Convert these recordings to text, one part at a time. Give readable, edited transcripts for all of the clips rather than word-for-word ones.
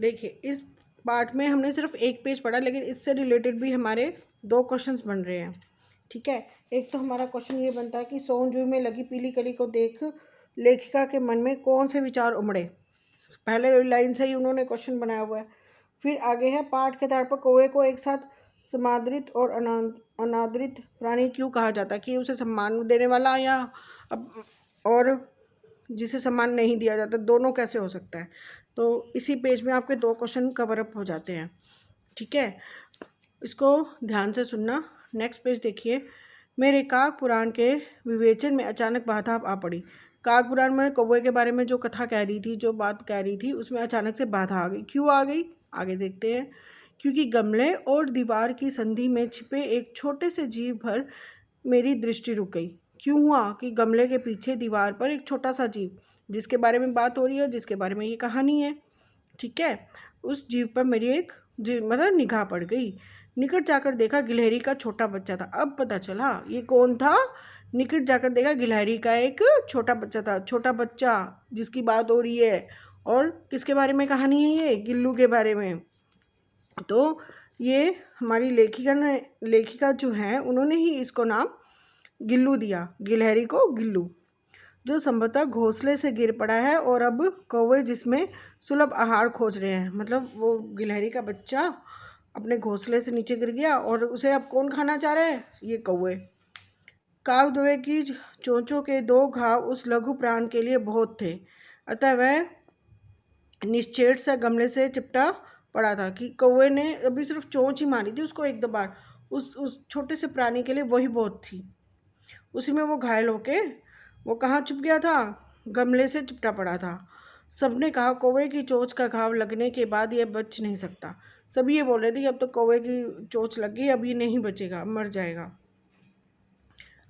देखिए, इस पार्ट में हमने सिर्फ एक पेज पढ़ा, लेकिन इससे रिलेटेड भी हमारे 2 क्वेश्चंस बन रहे हैं। ठीक है, एक तो हमारा क्वेश्चन ये बनता है कि सोनजू में लगी पीली कली को देख लेखिका के मन में कौन से विचार उमड़े। पहले लाइन से ही उन्होंने क्वेश्चन बनाया हुआ है। फिर आगे है, पाठ के आधार पर कौवे को एक साथ समादृत और अनादृत प्राणी क्यों कहा जाता है, कि उसे सम्मान देने वाला या और जिसे सम्मान नहीं दिया जाता, दोनों कैसे हो सकता है। तो इसी पेज में आपके 2 क्वेश्चन कवर अप हो जाते हैं। ठीक है, इसको ध्यान से सुनना। नेक्स्ट पेज देखिए। मेरे काक पुराण के विवेचन में अचानक बाधा आ पड़ी। काक पुराण में कौवे के बारे में जो कथा कह रही थी, जो बात कह रही थी, उसमें अचानक से बाधा आ गई। क्यों आ गई, आगे देखते हैं। क्योंकि गमले और दीवार की संधि में छिपे एक छोटे से जीव पर मेरी दृष्टि रुक गई। क्यों हुआ कि गमले के पीछे दीवार पर एक छोटा सा जीव, जिसके बारे में बात हो रही है, जिसके बारे में ये कहानी है, ठीक है, उस जीव पर मेरी एक मतलब निगाह पड़ गई। निकट जाकर देखा, गिलहरी का छोटा बच्चा था। अब पता चला ये कौन था। निकट जाकर देखा, गिलहरी का एक छोटा बच्चा था। छोटा बच्चा जिसकी बात हो रही है, और किसके बारे में कहानी है, ये गिल्लू के बारे में। तो ये हमारी लेखिका जो है, उन्होंने ही इसको नाम गिल्लू दिया, गिलहरी को गिल्लू, जो संभवतः घोंसले से गिर पड़ा है और अब कौवे जिसमें सुलभ आहार खोज रहे हैं। मतलब वो गिलहरी का बच्चा अपने घोंसले से नीचे गिर गया और उसे अब कौन खाना चाह रहा है, ये कौवे। काकद्वय की चोंचों के 2 घाव उस लघु प्राण के लिए बहुत थे, अतः वह निश्चेट सा गमले से चिपटा पड़ा था। कि कौवे ने अभी सिर्फ चोंच ही मारी थी उसको 1-2 बार, उस छोटे से प्राणी के लिए वही बहुत थी। उसी में वो घायल होके वो कहाँ छुप गया था, गमले से चिपटा पड़ा था। सबने कहा कौवे की चोंच का घाव लगने के बाद यह बच नहीं सकता। सभी ये बोल रहे थे कि अब तो कौवे की चोंच लग गई, अब ये नहीं बचेगा, मर जाएगा,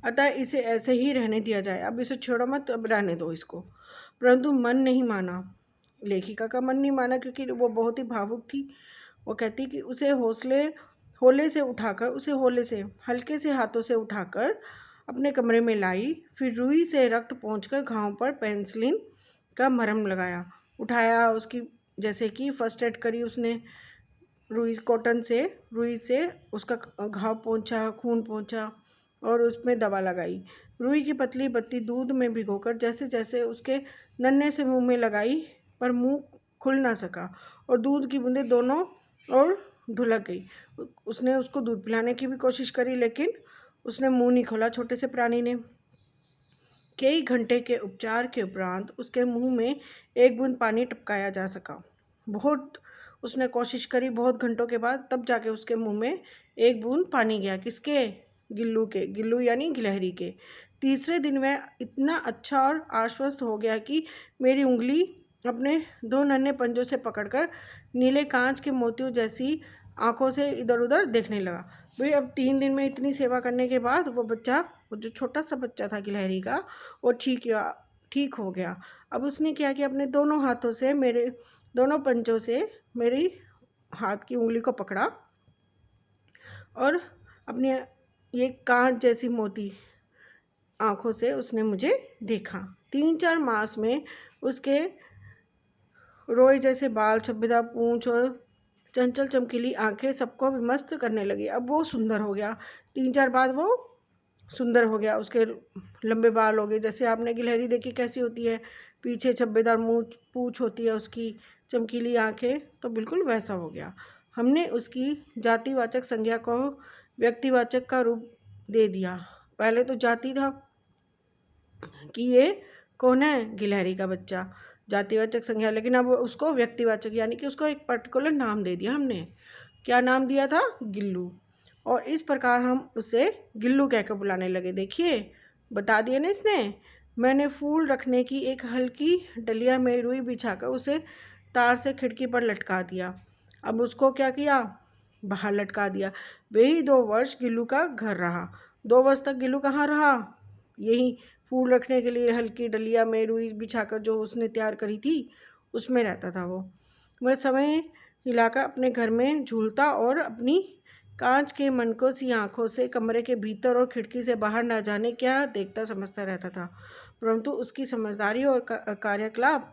अतः इसे ऐसे ही रहने दिया जाए, अब इसे छोड़ो मत, अब रहने दो इसको। परंतु मन नहीं माना, लेखिका का मन नहीं माना, क्योंकि वो बहुत ही भावुक थी। वो कहती कि उसे होले से हल्के से हाथों से उठाकर अपने कमरे में लाई। फिर रुई से रक्त पोंछकर घाव पर पेंसिलिन का मरहम लगाया, उठाया, उसकी जैसे कि फर्स्ट एड करी उसने। रुई से उसका घाव पोंछा, खून पोंछा और उसमें दवा लगाई। रुई की पतली पत्ती दूध में भिगोकर जैसे जैसे उसके नन्हे से मुंह में लगाई, पर मुंह खुल ना सका और दूध की बूंदें दोनों ओर ढुलक गई। उसने उसको दूध पिलाने की भी कोशिश करी, लेकिन उसने मुंह नहीं खोला छोटे से प्राणी ने। कई घंटे के उपचार के उपरांत उसके मुंह में एक बूंद पानी टपकाया जा सका। बहुत उसने कोशिश करी, बहुत घंटों के बाद तब जाके उसके मुंह में एक बूंद पानी गया। किसके, गिल्लू यानी गिलहरी के। तीसरे दिन वह इतना अच्छा और आश्वस्त हो गया कि मेरी उंगली अपने 2 नन्हे पंजों से पकड़कर नीले कांच के मोतियों जैसी आंखों से इधर उधर देखने लगा। भाई अब 3 दिन में इतनी सेवा करने के बाद वो बच्चा, वो जो छोटा सा बच्चा था गिलहरी का, वो ठीक हो गया। अब उसने क्या किया, अपने दोनों हाथों से, मेरे दोनों पंजों से मेरी हाथ की उंगली को पकड़ा और अपनी ये कांच जैसी मोती आँखों से उसने मुझे देखा। 3-4 मास में उसके रोई जैसे बाल, छब्बीदार पूँछ और चंचल चमकीली आंखें सबको विमस्त करने लगी। अब वो सुंदर हो गया, 3-4 बाद वो सुंदर हो गया, उसके लंबे बाल हो गए। जैसे आपने गिलहरी देखी कैसी होती है, पीछे छब्बेदार मुँह पूँछ होती है उसकी, चमकीली आंखें, तो बिल्कुल वैसा हो गया। हमने उसकी जातिवाचक संज्ञा को व्यक्तिवाचक का रूप दे दिया। पहले तो जाति था कि ये कौन है, गिलहरी का बच्चा, जातिवाचक संज्ञा, लेकिन अब उसको व्यक्तिवाचक यानी कि उसको एक पर्टिकुलर नाम दे दिया हमने। क्या नाम दिया था, गिल्लू। और इस प्रकार हम उसे गिल्लू कहकर बुलाने लगे। देखिए बता दिया ना इसने। मैंने फूल रखने की एक हल्की डलिया में रुई बिछाकर उसे तार से खिड़की पर लटका दिया। अब उसको क्या किया, बाहर लटका दिया। वही 2 वर्ष गिल्लू का घर रहा। 2 वर्ष तक गिल्लू कहाँ रहा, यही फूल रखने के लिए हल्की डलिया में रुई बिछाकर जो उसने तैयार करी थी उसमें रहता था वो। वह समय हिलाकर अपने घर में झूलता और अपनी कांच के मनको सी आँखों से कमरे के भीतर और खिड़की से बाहर न जाने क्या देखता समझता रहता था। परंतु उसकी समझदारी और कार्यकलाप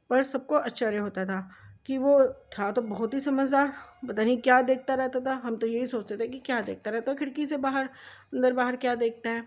पर सबको आश्चर्य होता था। कि वो था तो बहुत ही समझदार, पता नहीं क्या देखता रहता था। हम तो यही सोचते थे कि क्या देखता रहता है खिड़की से बाहर, अंदर बाहर क्या देखता है।